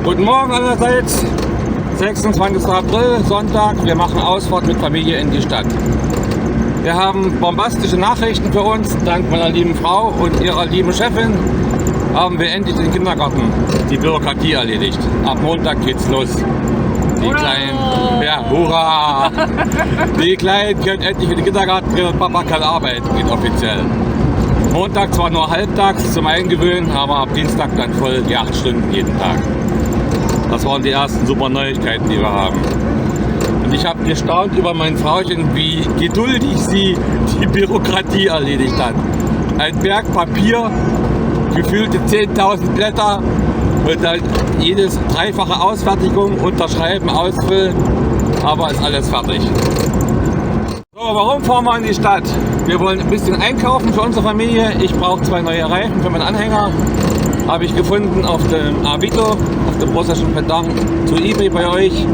Guten Morgen allerseits, 26. April, Sonntag. Wir machen Ausfahrt mit Familie in die Stadt. Wir haben bombastische Nachrichten für uns. Dank meiner lieben Frau und ihrer lieben Chefin haben wir endlich den Kindergarten, die Bürokratie erledigt. Ab Montag geht's los. Die Kleinen, ja, hurra! Die Kleinen können endlich in den Kindergarten gehen und Papa kann arbeiten, geht offiziell. Montag zwar nur halbtags zum Eingewöhnen, aber ab Dienstag dann voll die 8 Stunden jeden Tag. Das waren die ersten super Neuigkeiten, die wir haben. Und ich habe gestaunt über mein Frauchen, wie geduldig sie die Bürokratie erledigt hat. Ein Berg Papier, gefühlte 10.000 Blätter und dann jedes dreifache Ausfertigung, unterschreiben, ausfüllen, aber ist alles fertig. So, warum fahren wir in die Stadt? Wir wollen ein bisschen einkaufen für unsere Familie. Ich brauche 2 neue Reifen für meinen Anhänger. Habe ich gefunden auf dem Avito, auf dem russischen Pendant zu eBay bei euch.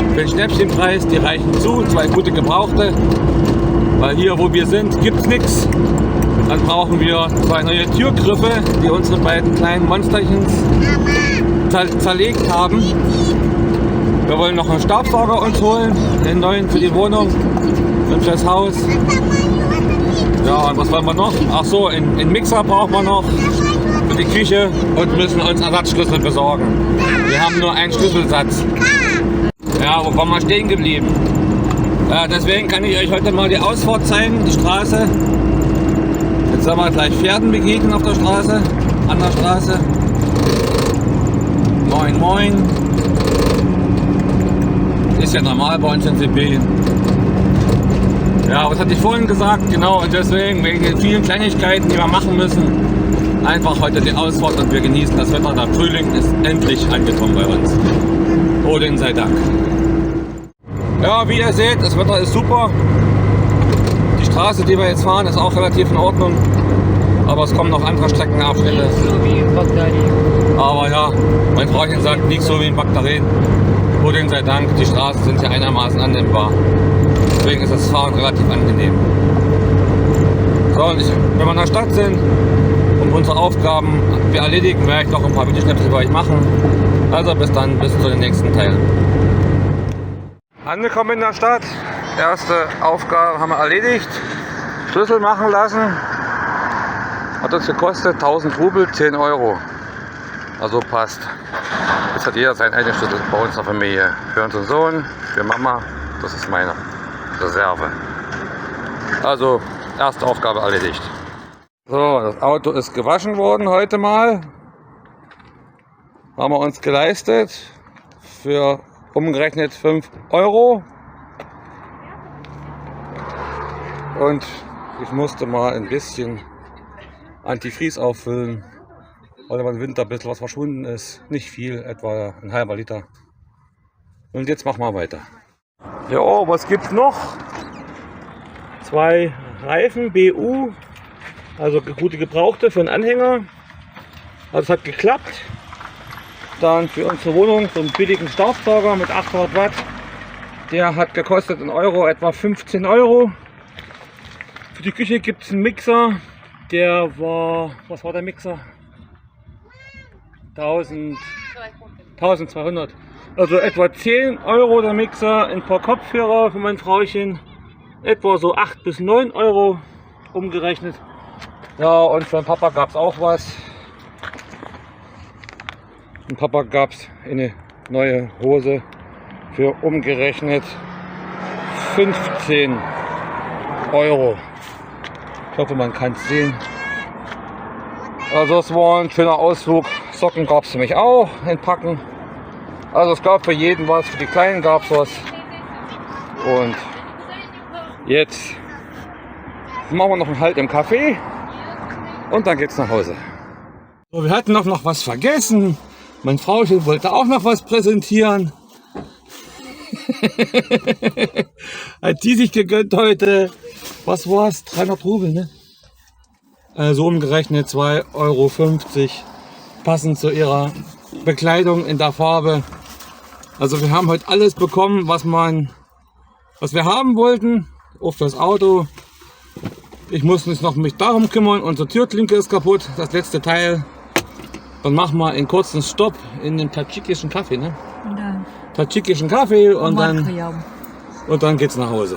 Für den Schnäppchenpreis, die reichen zu, 2 gute Gebrauchte. Weil hier, wo wir sind, gibt es nichts. Dann brauchen wir 2 neue Türgriffe, die unsere beiden kleinen Monsterchens zerlegt haben. Wir wollen noch einen Staubsauger uns holen, den neuen für die Wohnung und fürs Haus. Ja, und was wollen wir noch? Ach so, einen Mixer brauchen wir noch für die Küche und müssen uns Ersatzschlüssel besorgen. Wir haben nur einen Schlüsselsatz. Ja, wo waren wir stehen geblieben? Deswegen kann ich euch heute mal die Ausfahrt zeigen, die Straße. Jetzt sollen wir gleich Pferden begegnen auf der Straße, an der Straße. Moin moin. Ist ja normal bei uns in CP. Ja, was hatte ich vorhin gesagt? Genau, und deswegen, wegen den vielen Kleinigkeiten, die wir machen müssen, einfach heute die Ausfahrt und wir genießen das Wetter. Der Frühling ist endlich angekommen bei uns. Odin sei Dank. Ja, wie ihr seht, das Wetter ist super. Die Straße, die wir jetzt fahren, ist auch relativ in Ordnung. Aber es kommen noch andere Streckenabschnitte. Nicht so wie in Bagdadi. Aber ja, mein Frauchen sagt, nicht so wie in Bagdadi. Odin sei Dank, die Straßen sind ja einigermaßen annehmbar. Deswegen ist das Fahren relativ angenehm. So, und wenn wir in der Stadt sind und unsere Aufgaben wir erledigen, werde ich noch ein paar Videoschnipsel für euch machen. Also bis dann, bis zu den nächsten Teilen. Angekommen in der Stadt, erste Aufgabe haben wir erledigt. Schlüssel machen lassen. Hat uns gekostet 1000 Rubel, 10 Euro. Also passt. Jetzt hat jeder seinen eigenen Schlüssel bei uns in der Familie. Für unseren Sohn, für Mama, das ist meine Reserve. Also, erste Aufgabe erledigt. So, das Auto ist gewaschen worden heute mal. Haben wir uns geleistet. Für umgerechnet 5 Euro. Und ich musste mal ein bisschen Antifreeze auffüllen, weil im Winter ein bisschen was verschwunden ist. Nicht viel, etwa ein halber Liter. Und jetzt machen wir weiter. Ja, was gibt's noch? 2 Reifen BU, also gute Gebrauchte für einen Anhänger. Also es hat geklappt. Dann für unsere Wohnung so einen billigen Staubsauger mit 800 Watt. Der hat gekostet in Euro etwa 15 Euro. Für die Küche gibt es einen Mixer. Der war, was war der Mixer? 1200. Also etwa 10 Euro der Mixer, ein paar Kopfhörer für mein Frauchen. Etwa so 8 bis 9 Euro umgerechnet. Ja, und für den Papa gab es auch was. Dem Papa gab es eine neue Hose für umgerechnet 15 Euro. Ich hoffe, man kann es sehen. Also es war ein schöner Ausflug. Socken gab es für mich auch, entpacken. Also es gab für jeden was, für die Kleinen gab es was. Und jetzt machen wir noch einen Halt im Café und dann geht's nach Hause. So, wir hatten noch was vergessen. Mein Frauchen wollte auch noch was präsentieren. Hat die sich gegönnt heute. Was war's? 300 Rubel, ne? Also umgerechnet 2,50 Euro. Passend zu ihrer Bekleidung in der Farbe. Also wir haben heute alles bekommen, was wir haben wollten. Auch fürs Auto. Ich muss mich noch darum kümmern. Unsere Türklinke ist kaputt. Das letzte Teil. Dann machen wir einen kurzen Stopp in den tadschikischen Kaffee, ne? Да. Tadschikischen Kaffee und dann Markayam. geht's nach Hause.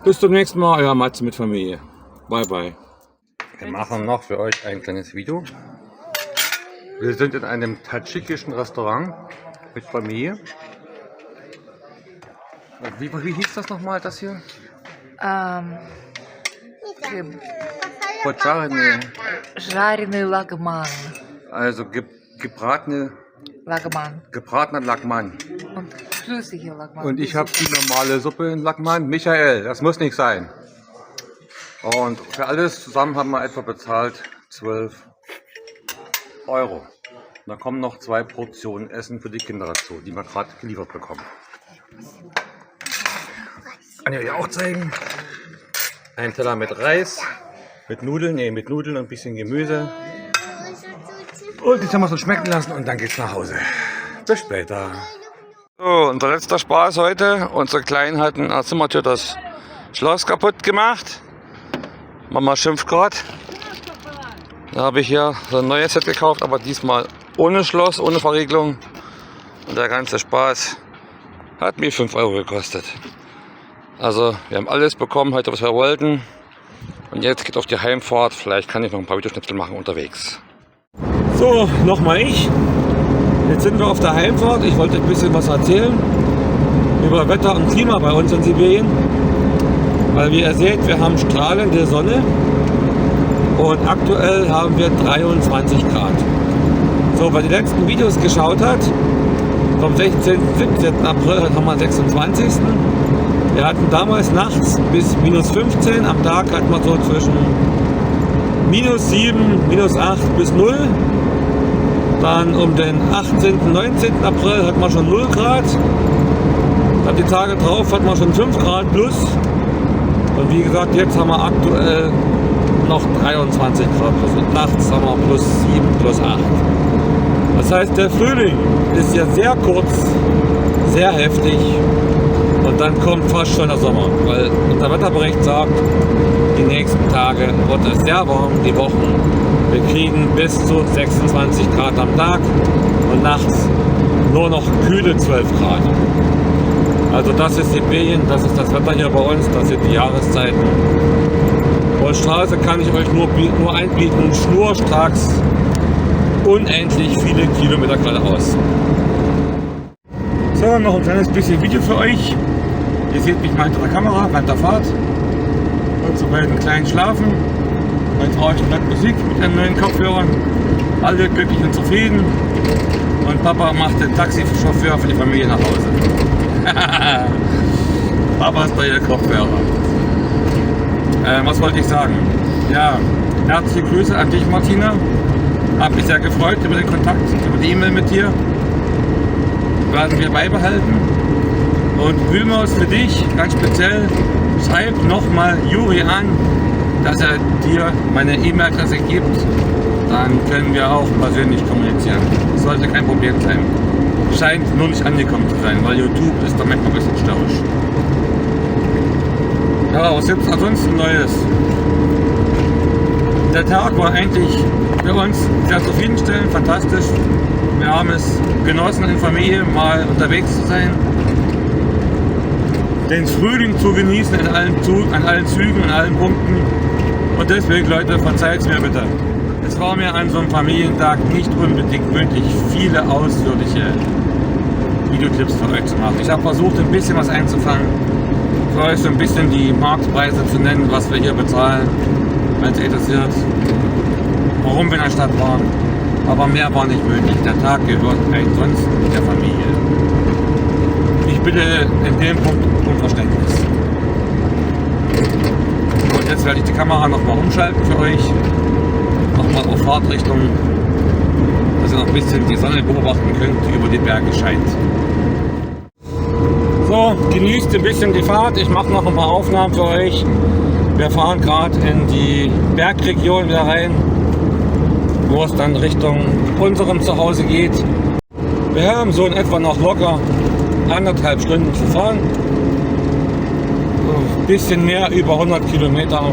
Bis zum nächsten Mal, euer Matze mit Familie. Bye bye. Wir machen noch für euch ein kleines Video. Wir sind in einem tadschikischen Restaurant mit Familie. Wie hieß das nochmal, das hier? Pojarny. Жареный лагман. Also gebratener Lagman. Und flüssige Лагман. Und ich habe die normale Suppe in Lagman. Michael, das muss nicht sein. Und für alles zusammen haben wir etwa bezahlt 12 Euro. Da kommen noch 2 Portionen Essen für die Kinder dazu, die wir gerade geliefert bekommen. Kann ich euch auch zeigen. Ein Teller mit Reis, mit Nudeln und ein bisschen Gemüse. Und jetzt haben wir es uns schmecken lassen und dann geht's nach Hause. Bis später. So, unser letzter Spaß heute. Unsere Kleinen hatten in der Zimmertür das Schloss kaputt gemacht. Mama schimpft gerade. Da habe ich hier so ein neues Set gekauft, aber diesmal ohne Schloss, ohne Verriegelung. Und der ganze Spaß hat mir 5 Euro gekostet. Also wir haben alles bekommen heute, was wir wollten. Und jetzt geht auf die Heimfahrt. Vielleicht kann ich noch ein paar Videoschnipsel machen unterwegs. So, nochmal ich. Jetzt sind wir auf der Heimfahrt. Ich wollte ein bisschen was erzählen über Wetter und Klima bei uns in Sibirien. Weil wie ihr seht, wir haben strahlende Sonne. Und aktuell haben wir 23 Grad. So, wer die letzten Videos geschaut hat, vom 16. 17. April haben wir 26. Wir hatten damals nachts bis minus 15, am Tag hatten wir so zwischen minus 7, minus 8 bis 0. Dann um den 18. 19. April hatten wir schon 0 Grad. Dann die Tage drauf hatten wir schon 5 Grad plus. Und wie gesagt, jetzt haben wir aktuell noch 23 Grad plus. Und nachts haben wir plus 7, plus 8. Das heißt, der Frühling ist ja sehr kurz, sehr heftig. Und dann kommt fast schon der Sommer, weil unser Wetterbericht sagt, die nächsten Tage wird es sehr warm, die Wochen. Wir kriegen bis zu 26 Grad am Tag und nachts nur noch kühle 12 Grad. Also das ist Sibirien, das ist das Wetter hier bei uns, das sind die Jahreszeiten. Und Straße kann ich euch nur einbieten, schnurstracks, unendlich viele Kilometer geradeaus. So, noch ein kleines bisschen Video für euch. Ihr seht mich mal hinter der Kamera, während der Fahrt. Unsere beiden Kleinen schlafen. Meine Frau hört Musik mit einem neuen Kopfhörer. Alle glücklich und zufrieden. Und Papa macht den Taxichauffeur für die Familie nach Hause. Papa ist bei ihr Kopfhörer. Was wollte ich sagen? Ja, herzliche Grüße an dich, Martina. Hab mich sehr gefreut über den Kontakt, über die E-Mail mit dir. Werden wir beibehalten. Und Wülmaus für dich, ganz speziell, schreib nochmal Juri an, dass er dir meine E-Mail-Adresse gibt. Dann können wir auch persönlich kommunizieren. Das sollte kein Problem sein. Scheint nur nicht angekommen zu sein, weil YouTube ist da manchmal ein bisschen störrisch. Ja, was gibt es ansonsten Neues? Der Tag war eigentlich für uns sehr zufriedenstellend, fantastisch. Wir haben es genossen, in Familie mal unterwegs zu sein. Den Frühling zu genießen an allen Zügen, an allen Punkten. Und deswegen, Leute, verzeiht es mir bitte. Es war mir an so einem Familientag nicht unbedingt möglich, viele ausführliche Videoclips für euch zu machen. Ich habe versucht, ein bisschen was einzufangen, für euch so ein bisschen die Marktpreise zu nennen, was wir hier bezahlen, wenn es interessiert, warum wir in der Stadt waren. Aber mehr war nicht möglich. Der Tag gehört ansonsten der Familie. Ich bitte in dem Punkt um Verständnis. Und jetzt werde ich die Kamera nochmal umschalten für euch. Nochmal auf Fahrtrichtung, dass ihr noch ein bisschen die Sonne beobachten könnt, die über die Berge scheint. So, genießt ein bisschen die Fahrt. Ich mache noch ein paar Aufnahmen für euch. Wir fahren gerade in die Bergregion wieder rein, wo es dann Richtung unserem Zuhause geht. Wir haben so in etwa noch locker 1,5 Stunden zu fahren. Ein bisschen mehr über 100 Kilometer.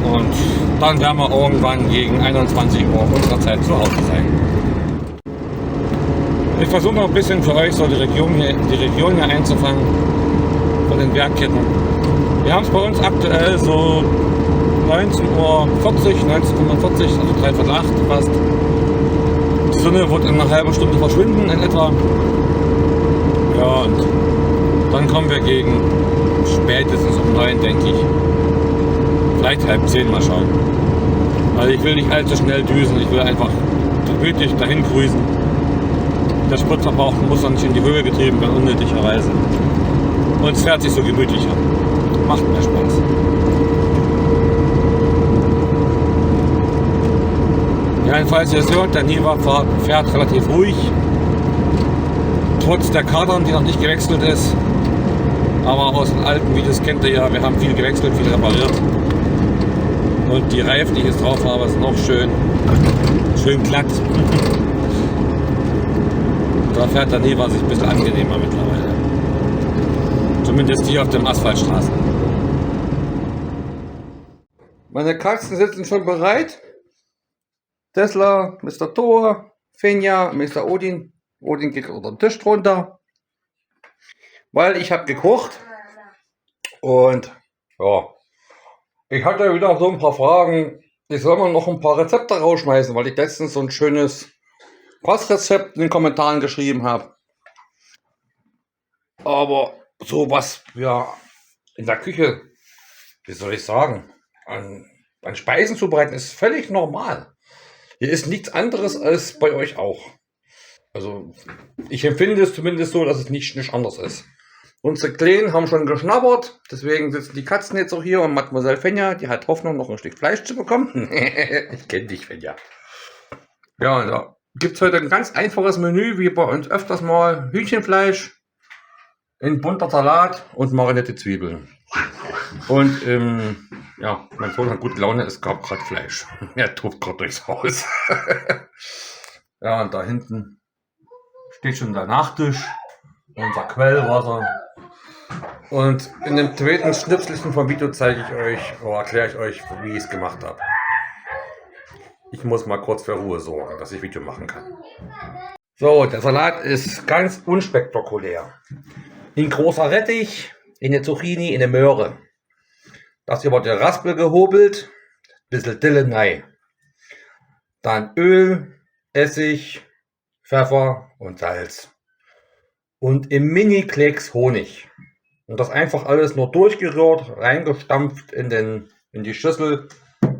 Und dann werden wir irgendwann gegen 21 Uhr unserer Zeit zu Hause sein. Ich versuche noch ein bisschen für euch so die Region hier einzufangen von den Bergketten. Wir haben es bei uns aktuell so 19:40 Uhr, 19:45, also 19:45 fast. Die Sonne wird in einer halben Stunde verschwinden in etwa. Ja, und dann kommen wir gegen spätestens um 9, denke ich. Vielleicht 9:30, mal schauen. Also ich will nicht allzu schnell düsen, ich will einfach gemütlich dahin cruisen. Der Spritverbrauch muss dann nicht in die Höhe getrieben werden, unnötigerweise. Und es fährt sich so gemütlicher. Macht mehr Spaß. Jedenfalls, ihr es hört, der Niva fährt relativ ruhig. Trotz der Kadern, die noch nicht gewechselt ist. Aber aus den alten Videos kennt ihr ja, wir haben viel gewechselt, viel repariert. Und die Reifen, die ich jetzt drauf habe, sind auch schön glatt. Da fährt der Niva sich ein bisschen angenehmer mittlerweile. Zumindest hier auf den Asphaltstraßen. Meine Katzen sitzen schon bereit. Tesla, Mr. Thor, Fenja, Mr. Odin. Odin geht unter den Tisch drunter. Weil ich habe gekocht. Und ja, ich hatte wieder so ein paar Fragen. Ich soll mal noch ein paar Rezepte rausschmeißen, weil ich letztens so ein schönes Passrezept in den Kommentaren geschrieben habe. Aber so was ja in der Küche, wie soll ich sagen, an Speisen zubereiten, ist völlig normal. Hier ist nichts anderes als bei euch auch. Also ich empfinde es zumindest so, dass es nicht anders ist. Unsere Kleinen haben schon geschnabbert, deswegen sitzen die Katzen jetzt auch hier und Mademoiselle Fenja, die hat Hoffnung, noch ein Stück Fleisch zu bekommen. Ich kenne dich, Fenja. Ja, und da gibt es heute ein ganz einfaches Menü, wie bei uns öfters mal. Hühnchenfleisch, ein bunter Salat und marinierte Zwiebeln. Und ja, mein Sohn hat gute Laune, es gab gerade Fleisch. Er tobt gerade durchs Haus. Ja, und da hinten steht schon der Nachtisch, unser Quellwasser. Und in dem zweiten Schnipselchen vom Video zeige ich euch, oder erkläre ich euch, wie ich es gemacht habe. Ich muss mal kurz für Ruhe sorgen, dass ich Video machen kann. So, der Salat ist ganz unspektakulär. Ein großer Rettich, eine Zucchini, eine Möhre. Das hier wird der Raspel gehobelt, bisschen Dille rein. Dann Öl, Essig, Pfeffer und Salz. Und im Mini-Klecks Honig. Und das einfach alles nur durchgerührt, reingestampft in die Schüssel,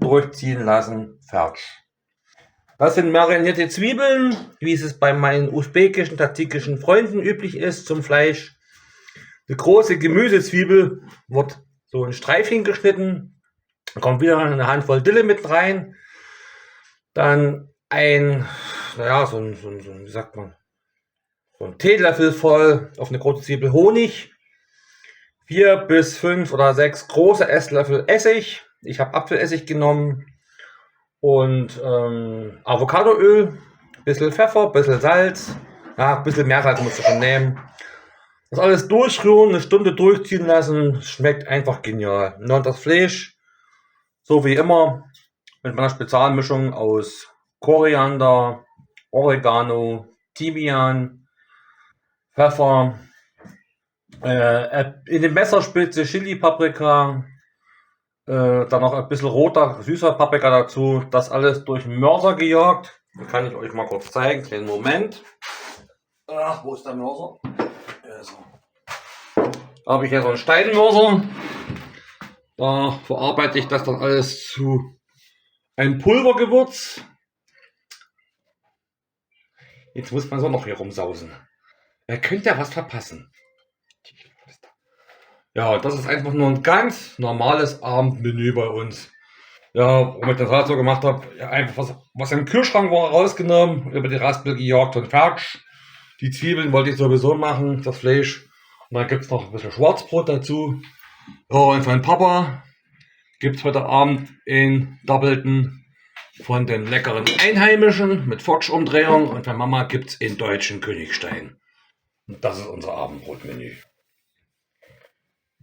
durchziehen lassen, fertig. Das sind marinierte Zwiebeln, wie es bei meinen usbekischen, tadschikischen Freunden üblich ist zum Fleisch. Eine große Gemüsezwiebel wird so in Streifchen geschnitten. Da kommt wieder eine Handvoll Dille mit rein. Dann wie sagt man, so ein Teelöffel voll auf eine große Zwiebel Honig. 4 bis 5 oder 6 große Esslöffel Essig. Ich habe Apfelessig genommen. Und Avocadoöl, bisschen Pfeffer, bisschen Salz, ja, ein bisschen mehr Salz musst du schon nehmen. Das alles durchrühren, eine Stunde durchziehen lassen, schmeckt einfach genial. Und das Fleisch, so wie immer, mit meiner Spezialmischung aus Koriander, Oregano, Thymian, Pfeffer, in den Messerspitze Chili, Paprika, dann noch ein bisschen roter, süßer Paprika dazu. Das alles durch den Mörser gejagt. Das kann ich euch mal kurz zeigen. Kleinen Moment. Ach, wo ist der Mörser? Da habe ich hier so einen Steinmörser. Da verarbeite ich das dann alles zu einem Pulvergewürz. Jetzt muss man so noch hier rumsausen. Wer könnte ja was verpassen? Ja, das ist einfach nur ein ganz normales Abendmenü bei uns. Ja, warum ich das halt so gemacht habe, ja, einfach was im Kühlschrank war rausgenommen, über die Raspel gejagt und fertig. Die Zwiebeln wollte ich sowieso machen, das Fleisch. Und dann gibt es noch ein bisschen Schwarzbrot dazu. Ja, und für den Papa gibt es heute Abend in Doppelten von den leckeren Einheimischen mit Fotsch-Umdrehung. Und für Mama gibt es in deutschen Königstein. Und das ist unser Abendbrotmenü.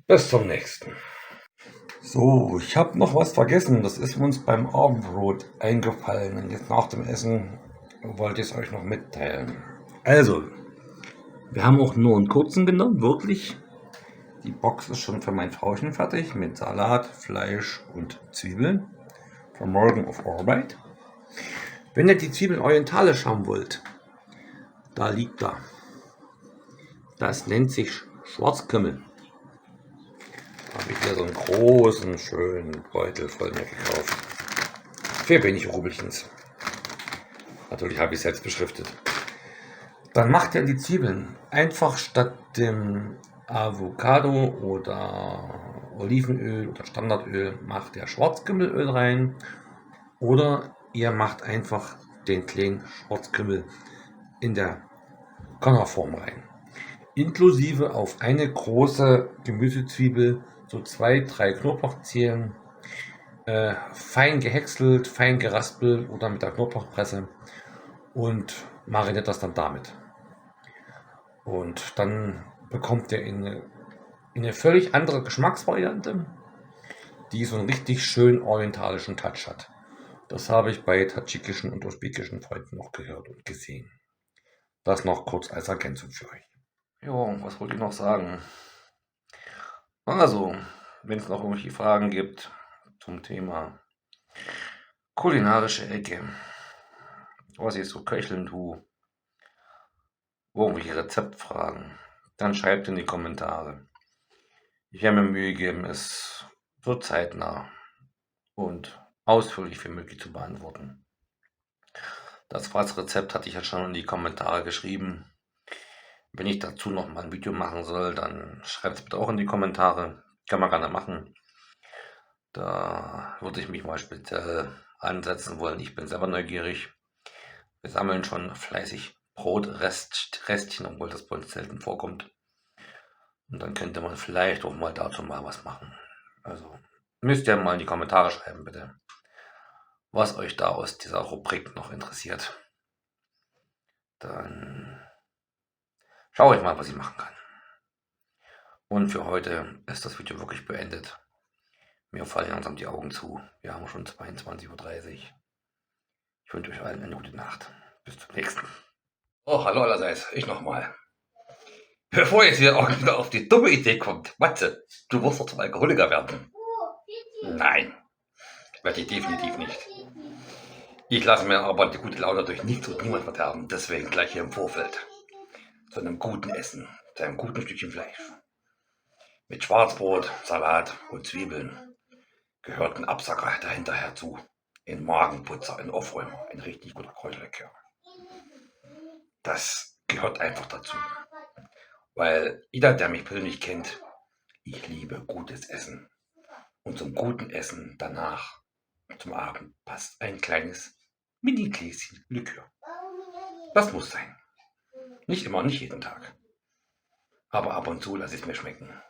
Bis zum nächsten. So, ich habe noch was vergessen. Das ist uns beim Abendbrot eingefallen. Und jetzt nach dem Essen wollte ich es euch noch mitteilen. Also, wir haben auch nur einen kurzen genommen, wirklich. Die Box ist schon für mein Frauchen fertig mit Salat, Fleisch und Zwiebeln. Für morgen auf Arbeit. Wenn ihr die Zwiebeln orientalisch haben wollt, da liegt da. Das nennt sich Schwarzkümmel. Da habe ich hier so einen großen, schönen Beutel voll mir gekauft. Für wenig Rubelchens. Natürlich habe ich es selbst beschriftet. Dann macht ihr die Zwiebeln einfach statt dem Avocado oder Olivenöl oder Standardöl, macht ihr Schwarzkümmelöl rein. Oder ihr macht einfach den kleinen Schwarzkümmel in der Körnerform rein. Inklusive auf eine große Gemüsezwiebel so 2-3 Knoblauchzehen, fein gehäckselt, fein geraspelt oder mit der Knoblauchpresse und mariniert das dann damit. Und dann bekommt ihr eine völlig andere Geschmacksvariante, die so einen richtig schön orientalischen Touch hat. Das habe ich bei tadschikischen und usbekischen Freunden noch gehört und gesehen. Das noch kurz als Ergänzung für euch. Jo, was wollte ich noch sagen? Also, wenn es noch irgendwelche Fragen gibt zum Thema kulinarische Ecke, was ich so köcheln tue, irgendwelche Rezeptfragen, dann schreibt in die Kommentare. Ich werde mir Mühe geben, es so zeitnah und ausführlich wie möglich zu beantworten. Das Fassrezept hatte ich ja schon in die Kommentare geschrieben. Wenn ich dazu noch mal ein Video machen soll, dann schreibt es bitte auch in die Kommentare. Kann man gerne machen. Da würde ich mich mal speziell ansetzen wollen. Ich bin selber neugierig. Wir sammeln schon fleißig Brotrestchen, obwohl das bei uns selten vorkommt. Und dann könnte man vielleicht auch mal dazu mal was machen. Also müsst ihr mal in die Kommentare schreiben, bitte, was euch da aus dieser Rubrik noch interessiert. Dann schaue ich mal, was ich machen kann. Und für heute ist das Video wirklich beendet. Mir fallen langsam die Augen zu. Wir haben schon 22:30 Uhr. Ich wünsche euch allen eine gute Nacht. Bis zum nächsten. Oh, hallo allerseits. Ich nochmal. Bevor jetzt hier auch wieder auf die dumme Idee kommt, Matze, du wirst doch zum Alkoholiker werden. Nein, werde ich definitiv nicht. Ich lasse mir aber die gute Laune durch nichts und niemand verderben. Deswegen gleich hier im Vorfeld. Zu einem guten Essen, zu einem guten Stückchen Fleisch. Mit Schwarzbrot, Salat und Zwiebeln gehört ein Absacker dahinter herzu. Ein Magenputzer, ein Aufräumer, ein richtig guter Kräuterlikör. Das gehört einfach dazu. Weil jeder, der mich persönlich kennt, ich liebe gutes Essen. Und zum guten Essen danach, zum Abend, passt ein kleines Mini-Gläschen Likör. Das muss sein. Nicht immer, nicht jeden Tag. Aber ab und zu lasse ich es mir schmecken.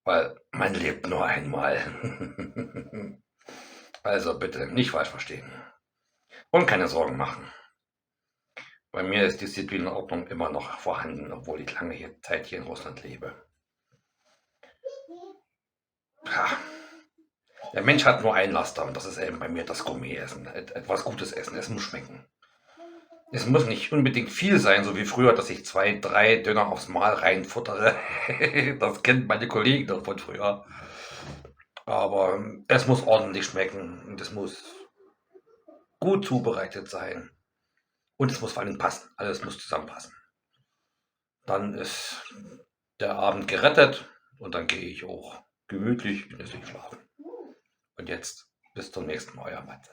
Weil man lebt nur einmal. Also bitte nicht falsch verstehen. Und keine Sorgen machen. Bei mir ist Disziplin und Ordnung immer noch vorhanden, obwohl ich lange Zeit hier in Russland lebe. Ja. Der Mensch hat nur ein Laster und das ist eben bei mir das Gourmet-Essen. Etwas Gutes essen, es muss schmecken. Es muss nicht unbedingt viel sein, so wie früher, dass ich 2, 3 Döner aufs Mal reinfuttere. Das kennt meine Kollegen noch von früher. Aber es muss ordentlich schmecken und es muss gut zubereitet sein. Und es muss vor allem passen. Alles muss zusammenpassen. Dann ist der Abend gerettet und dann gehe ich auch gemütlich, genüsslich schlafen. Und jetzt bis zum nächsten Mal, euer Matze.